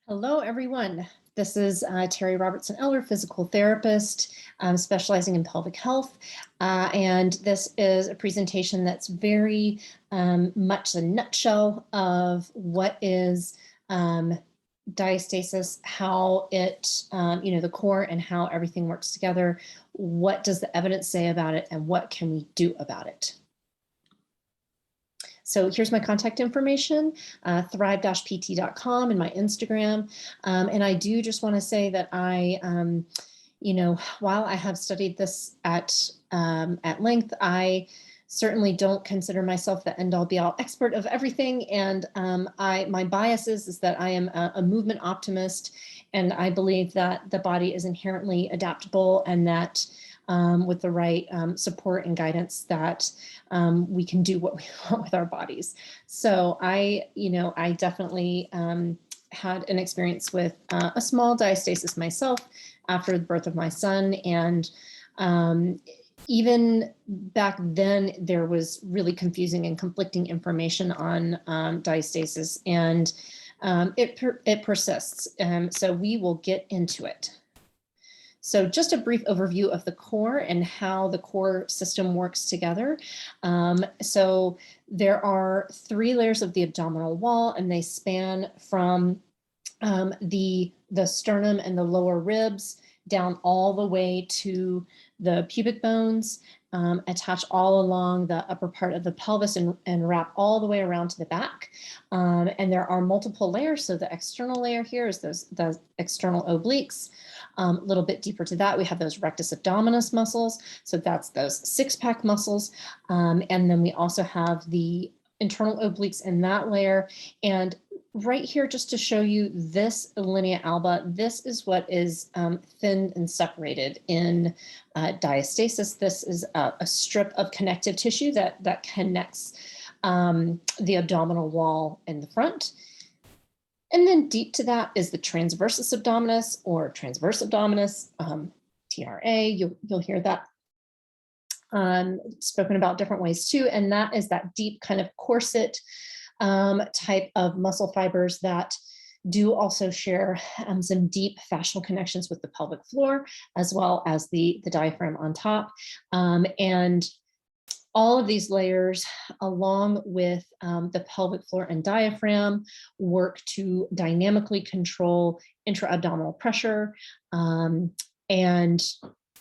Hello, everyone. This is Terry Robertson Eller, physical therapist, specializing in pelvic health. And this is a presentation that's very much a nutshell of what is diastasis, how it, the core and how everything works together. What does the evidence say about it, and what can we do about it? So here's my contact information, thrive-pt.com and my Instagram. And I do just want to say that I, while I have studied this at length, I certainly don't consider myself the end-all be-all expert of everything. And my bias is that I am a movement optimist, and I believe that the body is inherently adaptable, and that with the right support and guidance that we can do what we want with our bodies. So I definitely had an experience with a small diastasis myself after the birth of my son. And even back then, there was really confusing and conflicting information on diastasis, and it persists. So we will get into it. So just a brief overview of the core and how the core system works together. So there are 3 layers of the abdominal wall, and they span from the sternum and the lower ribs down all the way to the pubic bones, attach all along the upper part of the pelvis and wrap all the way around to the back. And there are multiple layers. So the external layer here is the external obliques. A little bit deeper to that, we have those rectus abdominis muscles. So that's those 6-pack muscles. And then we also have the internal obliques in that layer. And right here, just to show you this linea alba, this is what is thinned and separated in diastasis. This is a strip of connective tissue that connects the abdominal wall in the front. And then deep to that is the transversus abdominis, or transverse abdominis, TRA, you'll hear that spoken about different ways too. And that is that deep kind of corset type of muscle fibers that do also share some deep fascial connections with the pelvic floor, as well as the diaphragm on top. And all of these layers, along with the pelvic floor and diaphragm, work to dynamically control intra-abdominal pressure and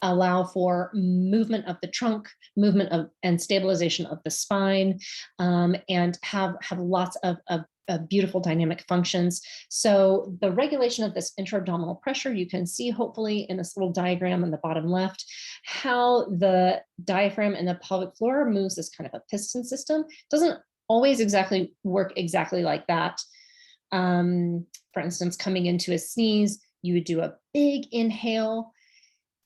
allow for movement of the trunk, movement of and stabilization of the spine, and have lots of beautiful dynamic functions. So the regulation of this intra-abdominal pressure, you can see hopefully in this little diagram on the bottom left, how the diaphragm and the pelvic floor moves this kind of a piston system. Doesn't always exactly work exactly like that. For instance, coming into a sneeze, you would do a big inhale,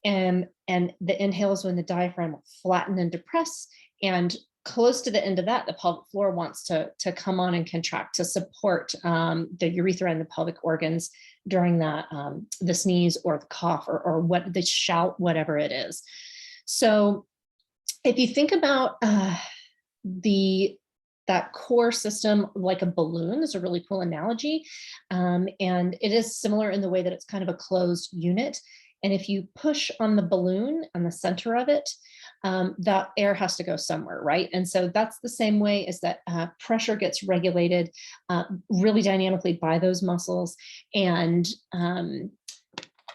and the inhale is when the diaphragm will flatten and depress, and close to the end of that, the pelvic floor wants to come on and contract to support the urethra and the pelvic organs during that the sneeze or the cough or what the shout, whatever it is. So if you think about that core system like a balloon is a really cool analogy, and it is similar in the way that it's kind of a closed unit. And if you push on the balloon on the center of it, that air has to go somewhere, right? And so that's the same way as that pressure gets regulated really dynamically by those muscles. And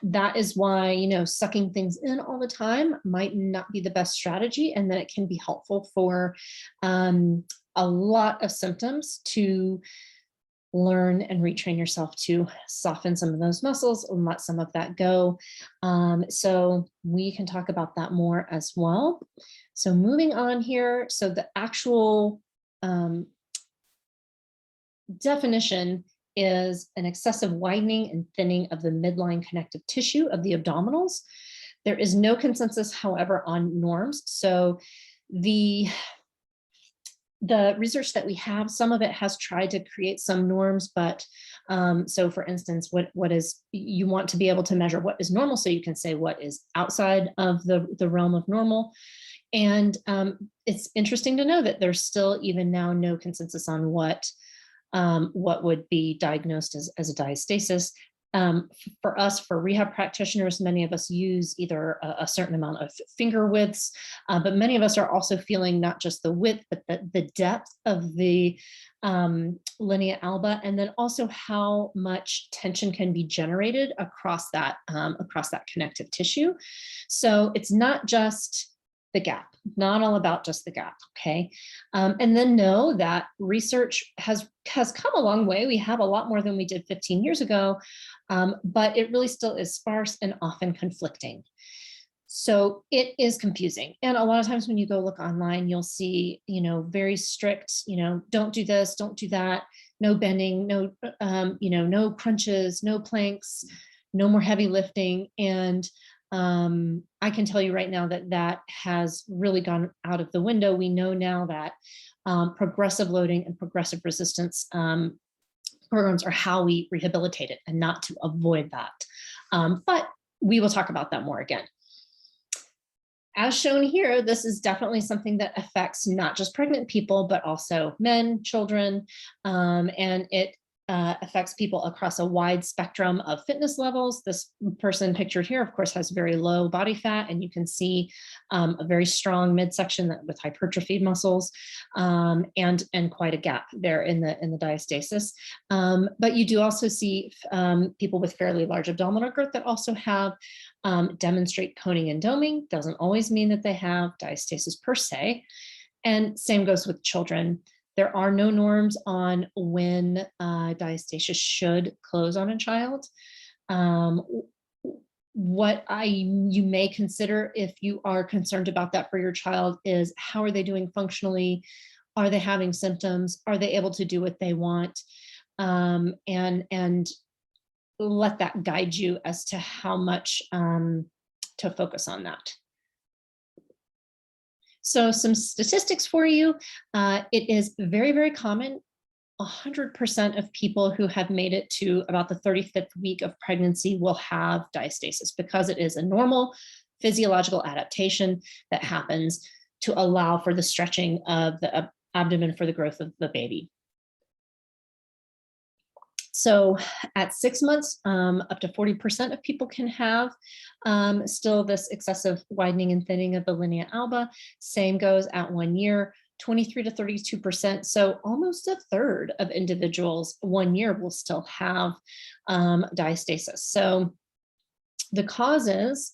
that is why, sucking things in all the time might not be the best strategy, and that it can be helpful for a lot of symptoms to learn and retrain yourself to soften some of those muscles and let some of that go. So we can talk about that more as well. So moving on here, so the actual definition is an excessive widening and thinning of the midline connective tissue of the abdominals. There is no consensus, however, on norms. So the research that we have, some of it has tried to create some norms, but so for instance, what is, you want to be able to measure what is normal, so you can say what is outside of the realm of normal. And it's interesting to know that there's still even now no consensus on what what would be diagnosed as a diastasis. For us, for rehab practitioners, many of us use either a certain amount of finger widths, but many of us are also feeling not just the width, but the depth of the linea alba, and then also how much tension can be generated across that connective tissue. So it's not just the gap, not all about just the gap, okay? And then know that research has come a long way. We have a lot more than we did 15 years ago, but it really still is sparse and often conflicting. So it is confusing. And a lot of times when you go look online, you'll see, very strict, don't do this, don't do that, no bending, no, no crunches, no planks, no more heavy lifting. And I can tell you right now that has really gone out of the window. We know now that progressive loading and progressive resistance programs are how we rehabilitate it, and not to avoid that. But we will talk about that more again. As shown here, this is definitely something that affects not just pregnant people, but also men, children, and it affects people across a wide spectrum of fitness levels. This person pictured here, of course, has very low body fat, and you can see a very strong midsection with hypertrophied muscles, and quite a gap there in the diastasis. But you do also see people with fairly large abdominal girth that also have demonstrate coning and doming. Doesn't always mean that they have diastasis per se. And same goes with children. There are no norms on when diastasis should close on a child. What you may consider if you are concerned about that for your child is, how are they doing functionally? Are they having symptoms? Are they able to do what they want? And let that guide you as to how much to focus on that. So some statistics for you. It is very, very common. 100% of people who have made it to about the 35th week of pregnancy will have diastasis, because it is a normal physiological adaptation that happens to allow for the stretching of the abdomen for the growth of the baby. So at 6 months, up to 40% of people can have still this excessive widening and thinning of the linea alba. Same goes at 1 year, 23 to 32%. So almost a third of individuals 1 year will still have diastasis. So the causes,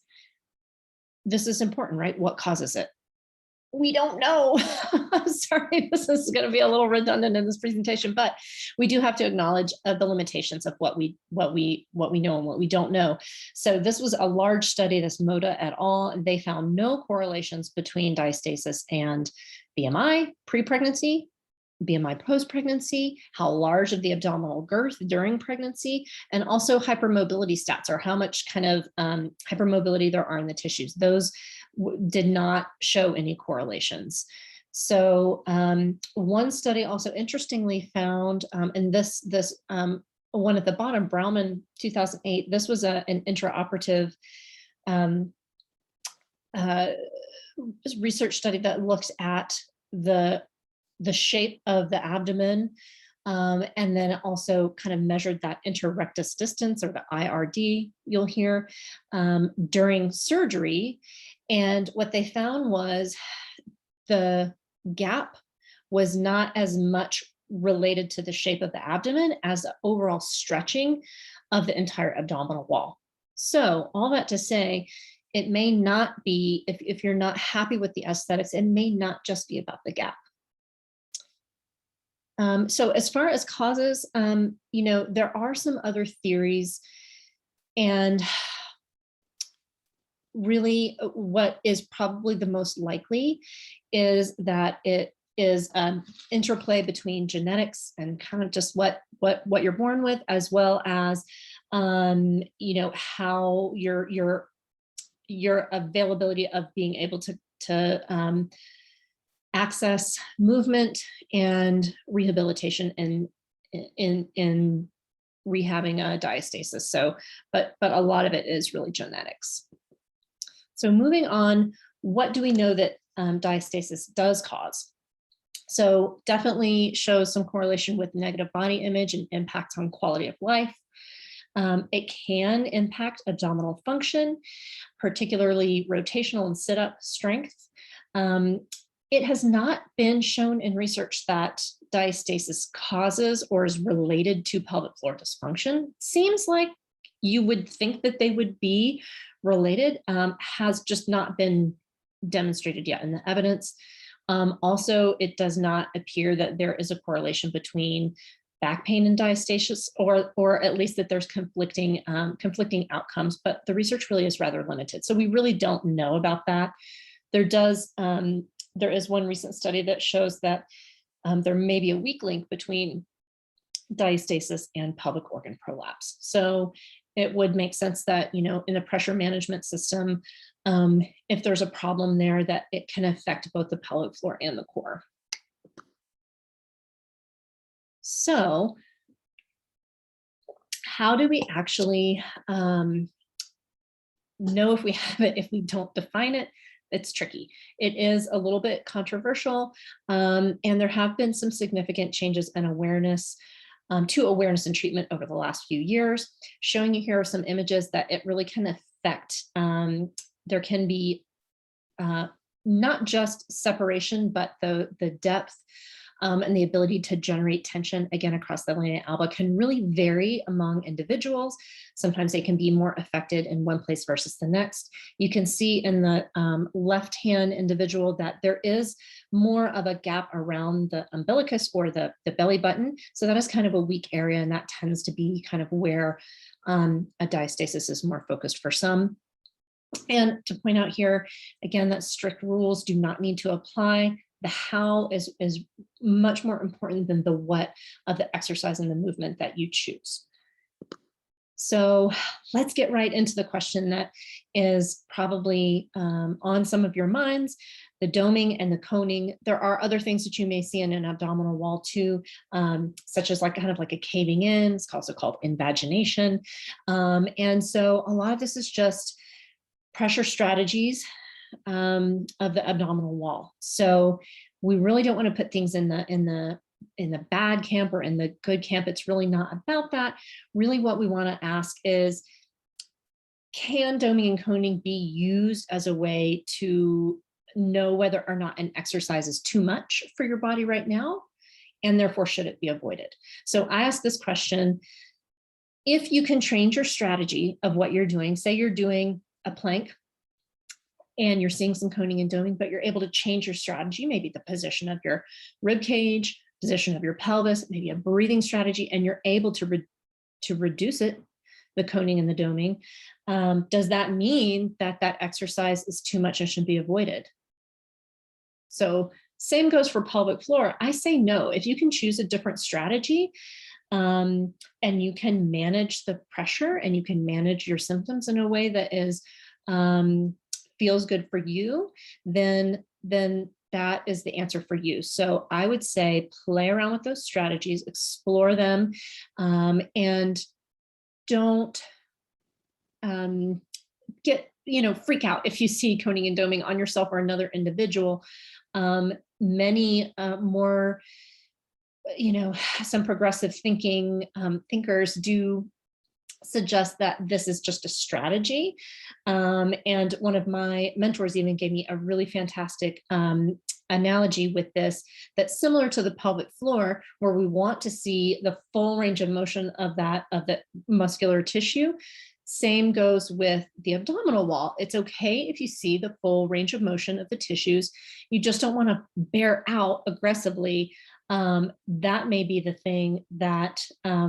this is important, right? What causes it? We don't know. Sorry, this is going to be a little redundant in this presentation, but we do have to acknowledge the limitations of what we know and what we don't know. So this was a large study, this Moda et al., and they found no correlations between diastasis and BMI pre-pregnancy, BMI post-pregnancy, how large of the abdominal girth during pregnancy, and also hypermobility stats, or how much kind of hypermobility there are in the tissues. Those did not show any correlations. So one study also interestingly found, and this one at the bottom, Brauman 2008, this was an intraoperative research study that looked at the shape of the abdomen, and then also kind of measured that inter-rectus distance, or the IRD you'll hear, during surgery. And what they found was the gap was not as much related to the shape of the abdomen as the overall stretching of the entire abdominal wall. So all that to say, it may not be, if you're not happy with the aesthetics, it may not just be about the gap. So as far as causes, there are some other theories, and really what is probably the most likely is that it is interplay between genetics and kind of just what you're born with, as well as how your availability of being able to access movement and rehabilitation in rehabbing a diastasis. So, but a lot of it is really genetics. So moving on, what do we know that diastasis does cause? So definitely shows some correlation with negative body image and impact on quality of life. It can impact abdominal function, particularly rotational and sit-up strength. It has not been shown in research that diastasis causes or is related to pelvic floor dysfunction. Seems like you would think that they would be related, has just not been demonstrated yet in the evidence. Also, it does not appear that there is a correlation between back pain and diastasis, or at least that there's conflicting outcomes, but the research really is rather limited. So we really don't know about that. There is one recent study that shows that there may be a weak link between diastasis and pelvic organ prolapse. So it would make sense that, in the pressure management system, if there's a problem there, that it can affect both the pelvic floor and the core. So how do we actually know if we have it if we don't define it? It's tricky. It is a little bit controversial, and there have been some significant changes in awareness to awareness and treatment over the last few years. Showing you here are some images that it really can affect. There can be not just separation, but the depth and the ability to generate tension, again, across the lanea alba can really vary among individuals. Sometimes they can be more affected in one place versus the next. You can see in the left-hand individual that there is more of a gap around the umbilicus or the belly button. So that is kind of a weak area, and that tends to be kind of where a diastasis is more focused for some. And to point out here, again, that strict rules do not need to apply. The how is much more important than the what of the exercise and the movement that you choose. So let's get right into the question that is probably on some of your minds, the doming and the coning. There are other things that you may see in an abdominal wall too, such as kind of like a caving in. It's also called invagination. And so a lot of this is just pressure strategies of the abdominal wall. So we really don't want to put things in the bad camp or in the good camp. It's really not about that. Really what we want to ask is, can doming and coning be used as a way to know whether or not an exercise is too much for your body right now, and therefore should it be avoided? So I ask this question: if you can change your strategy of what you're doing, say you're doing a plank and you're seeing some coning and doming, but you're able to change your strategy, maybe the position of your rib cage, position of your pelvis, maybe a breathing strategy, and you're able to reduce it, the coning and the doming, does that mean that that exercise is too much and should be avoided? So same goes for pelvic floor. I say no. If you can choose a different strategy, and you can manage the pressure and you can manage your symptoms in a way that is feels good for you, then that is the answer for you. So I would say play around with those strategies, explore them, and don't get, freak out if you see coning and doming on yourself or another individual. Many more, some progressive thinkers do suggest that this is just a strategy. And one of my mentors even gave me a really fantastic analogy with this, that's similar to the pelvic floor, where we want to see the full range of motion of the muscular tissue. Same goes with the abdominal wall. It's okay if you see the full range of motion of the tissues. You just don't want to bear out aggressively. That may be the thing that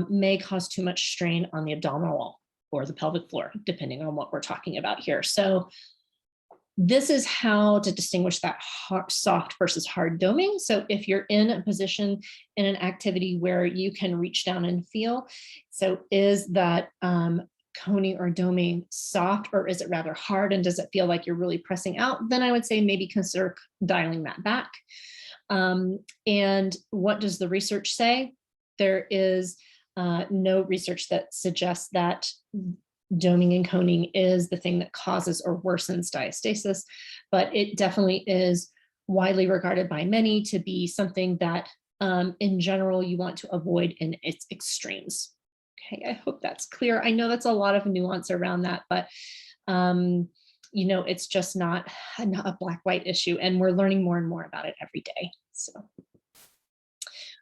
may cause too much strain on the abdominal wall or the pelvic floor, depending on what we're talking about here. So this is how to distinguish that soft versus hard doming. So if you're in a position in an activity where you can reach down and feel, so is that coning or doming soft, or is it rather hard, and does it feel like you're really pressing out? Then I would say maybe consider dialing that back. And what does the research say? There is no research that suggests that doming and coning is the thing that causes or worsens diastasis, but it definitely is widely regarded by many to be something that in general you want to avoid in its extremes. Okay, I hope that's clear. I know that's a lot of nuance around that, but you know, it's just not a black-white issue, and we're learning more and more about it every day. So,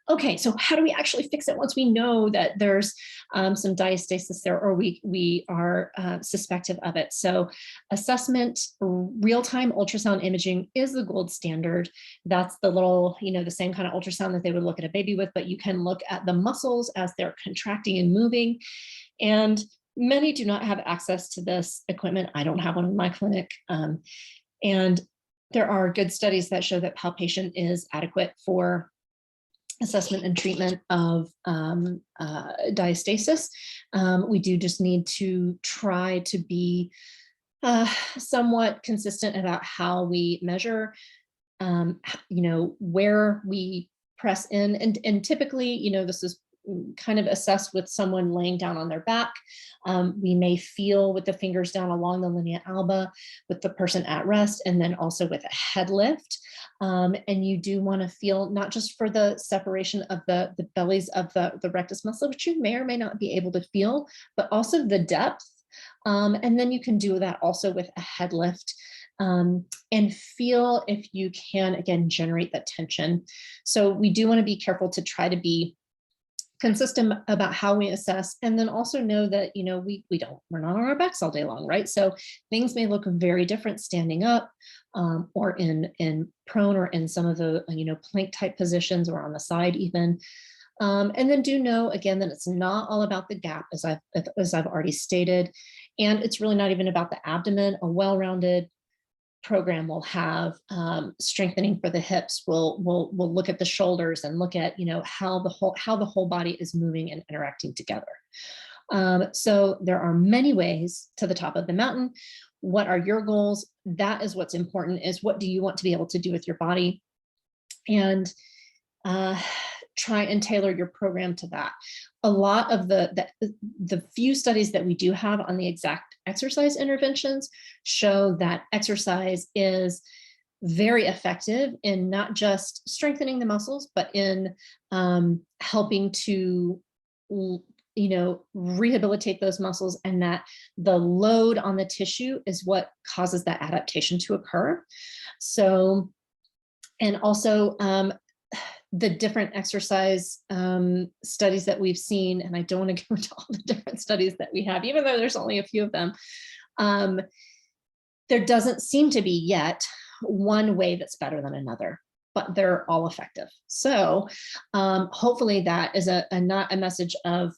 okay, so how do we actually fix it once we know that there's some diastasis there, or we are suspected of it? So assessment, real-time ultrasound imaging is the gold standard. That's the little, you know, the same kind of ultrasound that they would look at a baby with, but you can look at the muscles as they're contracting and moving. And many do not have access to this equipment. I don't have one in my clinic. And there are good studies that show that palpation is adequate for assessment and treatment of diastasis. We do just need to try to be somewhat consistent about how we measure, you know, where we press in. And typically, you know, this is kind of assessed with someone laying down on their back. We may feel with the fingers down along the linea alba with the person at rest, and then also with a head lift. And you do want to feel not just for the separation of the bellies of the rectus muscle, which you may or may not be able to feel, but also the depth. And then you can do that also with a head lift. And feel if you can, again, generate that tension. So we do want to be careful to try to be consistent about how we assess, and then also know that, you know, we're not on our backs all day long, right? So things may look very different standing up, or in prone, or in some of the, you know, plank type positions, or on the side even. And then do know, again, that it's not all about the gap, as I've already stated, and it's really not even about the abdomen. A well-rounded program will have strengthening for the hips. We'll look at the shoulders and look at, you know, how the whole body is moving and interacting together. So there are many ways to the top of the mountain. What are your goals? That is what's important, is what do you want to be able to do with your body? And try and tailor your program to that. A lot of the few studies that we do have on the exact exercise interventions show that exercise is very effective in not just strengthening the muscles, but in helping to, you know, rehabilitate those muscles, and that the load on the tissue is what causes that adaptation to occur. So, and also the different exercise studies that we've seen, and I don't want to go into all the different studies that we have, even though there's only a few of them. There doesn't seem to be yet one way that's better than another, but they're all effective. So hopefully that is not a message of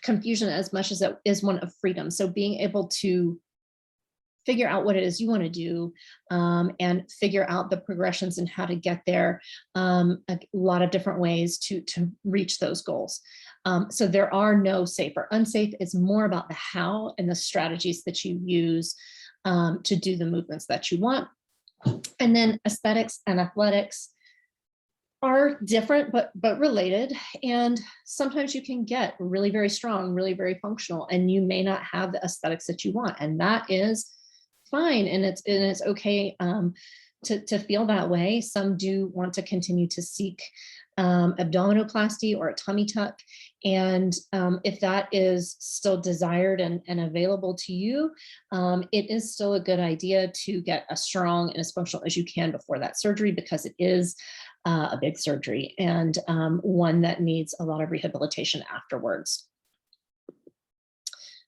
confusion as much as it is one of freedom. So being able to figure out what it is you want to do, and figure out the progressions and how to get there, a lot of different ways to reach those goals. So there are no safe or unsafe. It's more about the how and the strategies that you use to do the movements that you want. And then aesthetics and athletics are different, but related. And sometimes you can get really very strong, really very functional, and you may not have the aesthetics that you want, and that is fine, and it's okay to feel that way. Some do want to continue to seek abdominoplasty or a tummy tuck, and if that is still desired and available to you, it is still a good idea to get as strong and as functional as you can before that surgery, because it is a big surgery, and one that needs a lot of rehabilitation afterwards.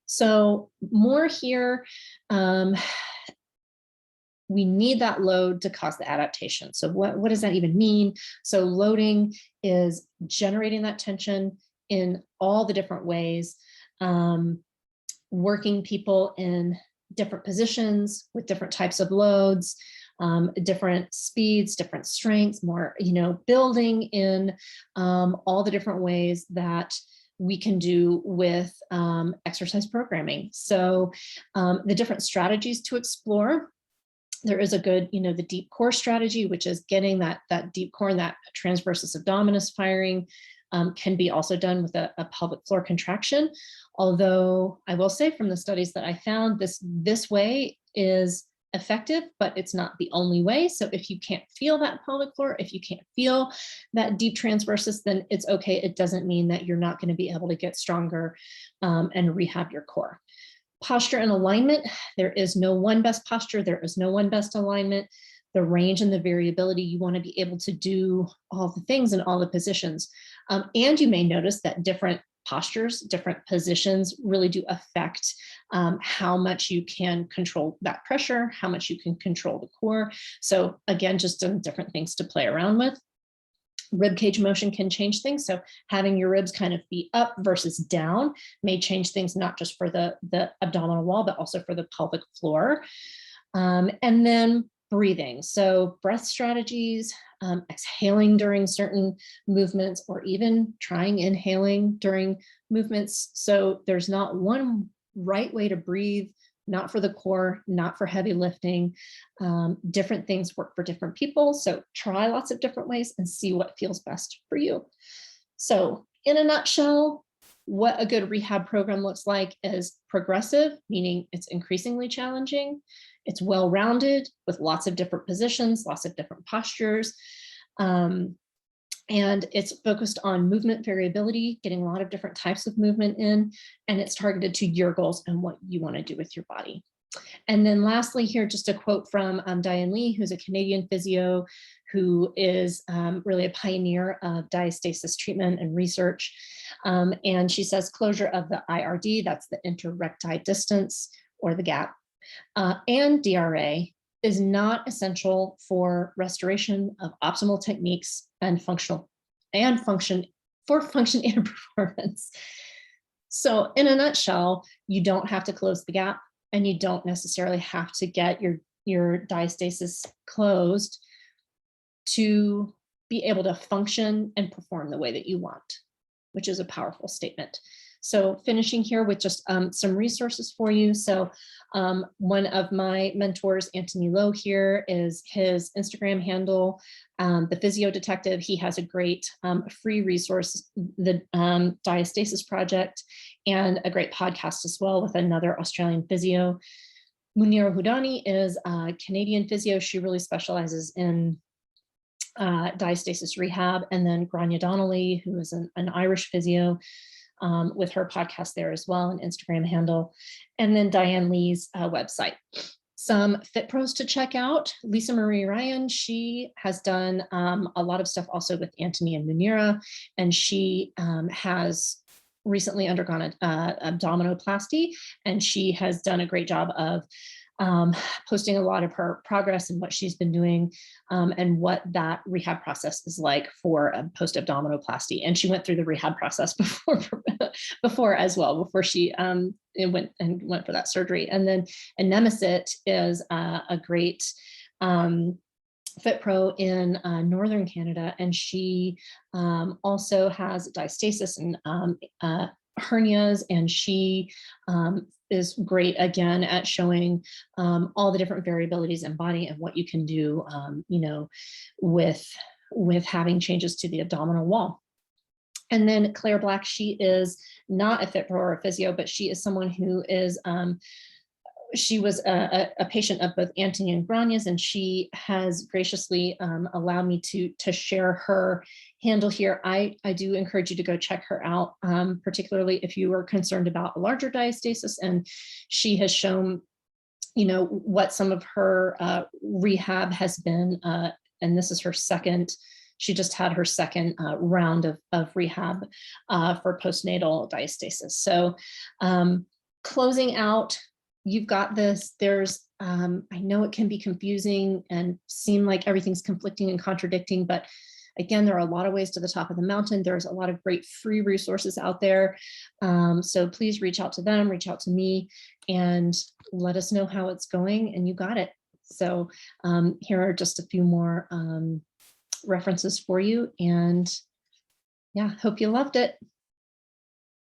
So more here, we need that load to cause the adaptation. So what does that even mean? So loading is generating that tension in all the different ways, working people in different positions with different types of loads, different speeds, different strengths, more, you know, building in all the different ways that we can do with exercise programming. So the different strategies to explore, there is a good, you know, the deep core strategy, which is getting that deep core and that transversus abdominis firing, can be also done with a pelvic floor contraction. Although I will say from the studies that I found, this way is effective, but it's not the only way. So if you can't feel that pelvic floor, if you can't feel that deep transversus, then it's okay. It doesn't mean that you're not going to be able to get stronger and rehab your core. Posture and alignment. There is no one best posture. There is no one best alignment. The range and the variability, you want to be able to do all the things in all the positions. And you may notice that different postures, different positions really do affect how much you can control that pressure, how much you can control the core. So again, just some different things to play around with. Rib cage motion can change things. So having your ribs kind of be up versus down may change things, not just for the abdominal wall, but also for the pelvic floor. And then breathing. So breath strategies, exhaling during certain movements, or even trying inhaling during movements. So there's not one right way to breathe, not for the core, not for heavy lifting. Different things work for different people. So try lots of different ways and see what feels best for you. So in a nutshell, what a good rehab program looks like is progressive, meaning it's increasingly challenging. It's well-rounded with lots of different positions, lots of different postures. And it's focused on movement variability, getting a lot of different types of movement in, and it's targeted to your goals and what you want to do with your body. And then lastly here, just a quote from Diane Lee, who's a Canadian physio who is really a pioneer of diastasis treatment and research. And she says closure of the IRD, that's the interrecti distance or the gap, and DRA is not essential for restoration of optimal techniques and function and performance. So in a nutshell, you don't have to close the gap, and you don't necessarily have to get your diastasis closed to be able to function and perform the way that you want, which is a powerful statement. So finishing here with just some resources for you. So one of my mentors, Anthony Lowe here, is his Instagram handle, the Physio Detective. He has a great free resource, the Diastasis Project, and a great podcast as well with another Australian physio. Munira Hudani is a Canadian physio. She really specializes in diastasis rehab. And then Grania Donnelly, who is an Irish physio, with her podcast there as well, an Instagram handle, and then Diane Lee's website. Some fit pros to check out. Lisa Marie Ryan, she has done a lot of stuff also with Anthony and Munira, and she has recently undergone an abdominoplasty, and she has done a great job of posting a lot of her progress and what she's been doing and what that rehab process is like for a post-abdominoplasty. And she went through the rehab process before as well, before she went for that surgery. And then Nemesit is a great fit pro in Northern Canada, and she also has diastasis and hernias, and she is great again at showing all the different variabilities in body and what you can do, you know, with having changes to the abdominal wall. And then Claire Black, she is not a fit pro or a physio, but she is someone who is she was a patient of both Anthony and Grania's, and she has graciously allowed me to share her handle here. I do encourage you to go check her out, particularly if you are concerned about a larger diastasis. And she has shown, you know, what some of her rehab has been, and this is her second. She just had her second round of rehab for postnatal diastasis. So closing out, you've got this. There's, I know it can be confusing and seem like everything's conflicting and contradicting, but again, there are a lot of ways to the top of the mountain. There's a lot of great free resources out there. So please reach out to them, reach out to me, and let us know how it's going, and you got it. So here are just a few more references for you, and yeah, hope you loved it.